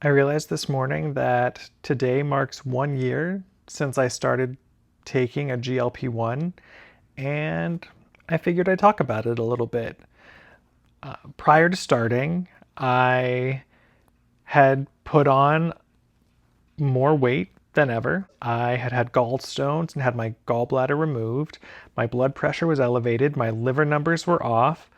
I realized this morning that today marks 1 year since I started taking a GLP-1, and I figured I'd talk about it a little bit. Prior to starting, I had put on more weight than ever. I had had gallstones and had my gallbladder removed. My blood pressure was elevated. My liver numbers were off.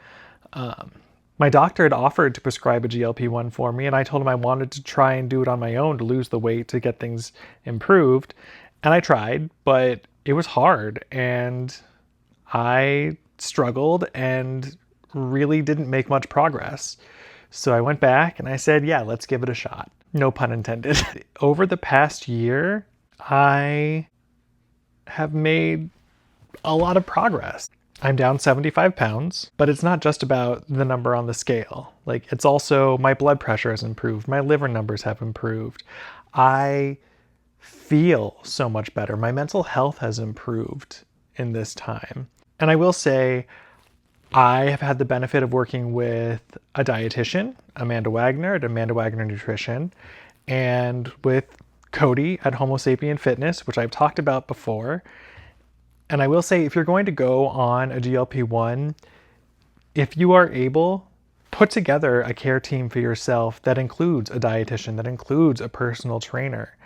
My doctor had offered to prescribe a GLP-1 for me, and I told him I wanted to try and do it on my own to lose the weight to get things improved. And I tried, but it was hard, and I struggled and really didn't make much progress. So I went back and I said, yeah, let's give it a shot. No pun intended. Over the past year, I have made a lot of progress. I'm down 75 pounds, but it's not just about the number on the scale. Like, it's also my blood pressure has improved, my liver numbers have improved. I feel so much better. My mental health has improved in this time. And I will say, I have had the benefit of working with a dietitian, Amanda Wagner at amandawagnernutrition, and with Cody at homosapienfitness, which I've talked about before. And I will say, if you're going to go on a GLP-1, if you are able, put together a care team for yourself that includes a dietitian, that includes a personal trainer,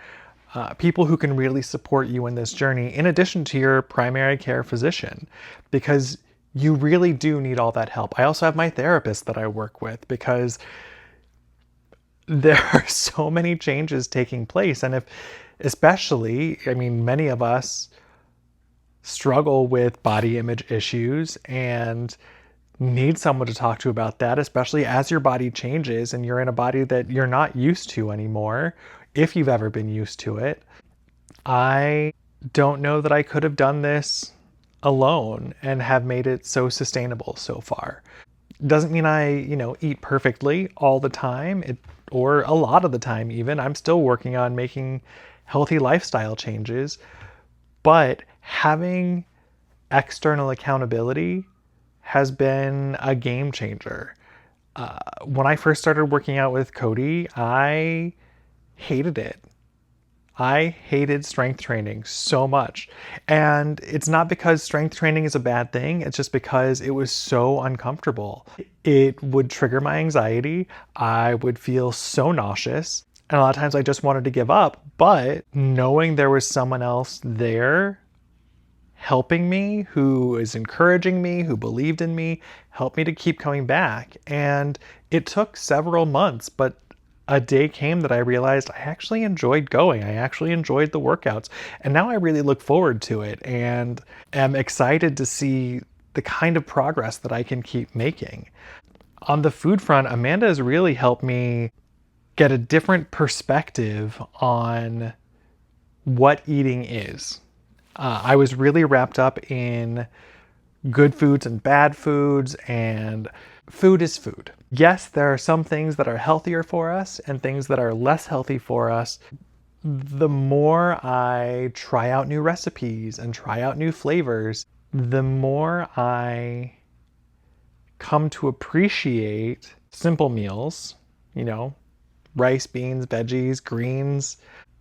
people who can really support you in this journey, in addition to your primary care physician, because you really do need all that help. I also have my therapist that I work with because there are so many changes taking place. And many of us struggle with body image issues and need someone to talk to about that, especially as your body changes and you're in a body that you're not used to anymore, if you've ever been used to it. I don't know that I could have done this alone and have made it so sustainable so far. Doesn't mean I, eat perfectly all the time, or a lot of the time even. I'm still working on making healthy lifestyle changes, but having external accountability has been a game changer. When I first started working out with Cody, I hated it. I hated strength training so much. And it's not because strength training is a bad thing, it's just because it was so uncomfortable. It would trigger my anxiety. I would feel so nauseous. And a lot of times I just wanted to give up. But knowing there was someone else there helping me, who is encouraging me, who believed in me, helped me to keep coming back. And it took several months, but a day came that I realized I actually enjoyed going. I actually enjoyed the workouts. And now I really look forward to it and am excited to see the kind of progress that I can keep making. On the food front, Amanda has really helped me get a different perspective on what eating is. I was really wrapped up in good foods and bad foods, and food is food. Yes, there are some things that are healthier for us and things that are less healthy for us. The more I try out new recipes and try out new flavors, the more I come to appreciate simple meals, rice, beans, veggies, greens,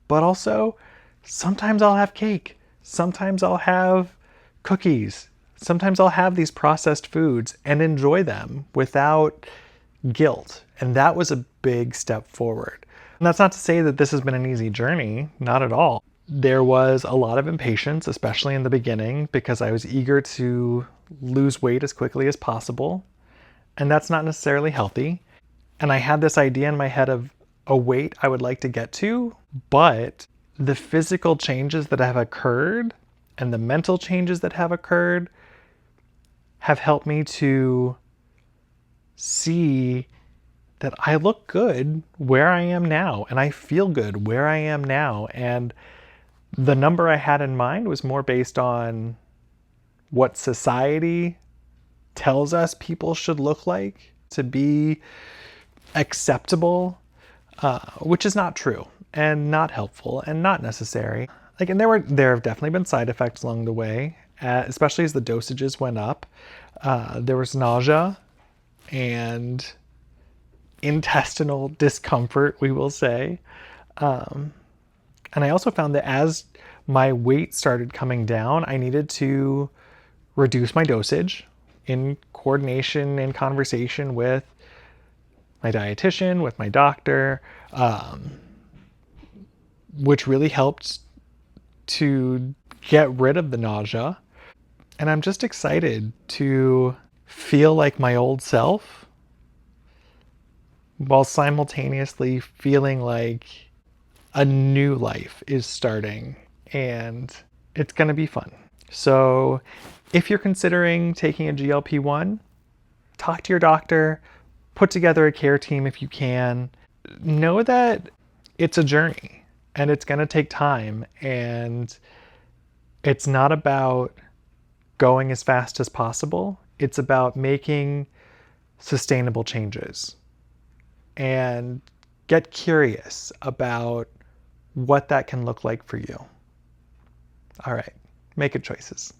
but also sometimes I'll have cake. Sometimes I'll have cookies. Sometimes I'll have these processed foods and enjoy them without guilt. And that was a big step forward. And that's not to say that this has been an easy journey, not at all. There was a lot of impatience, especially in the beginning, because I was eager to lose weight as quickly as possible. And that's not necessarily healthy. And I had this idea in my head of a weight I would like to get to, but the physical changes that have occurred and the mental changes that have occurred have helped me to see that I look good where I am now and I feel good where I am now. And the number I had in mind was more based on what society tells us people should look like to be acceptable, which is not true and not helpful and not necessary. And there have definitely been side effects along the way, especially as the dosages went up. There was nausea and intestinal discomfort, we will say. And I also found that as my weight started coming down, I needed to reduce my dosage in coordination and conversation with my dietitian, with my doctor, which really helped to get rid of the nausea. And I'm just excited to feel like my old self while simultaneously feeling like a new life is starting, and it's going to be fun. So if you're considering taking a GLP-1, talk to your doctor, put together a care team if you can. Know that it's a journey and it's going to take time, and it's not about going as fast as possible. It's about making sustainable changes, and get curious about what that can look like for you. All right, make good choices.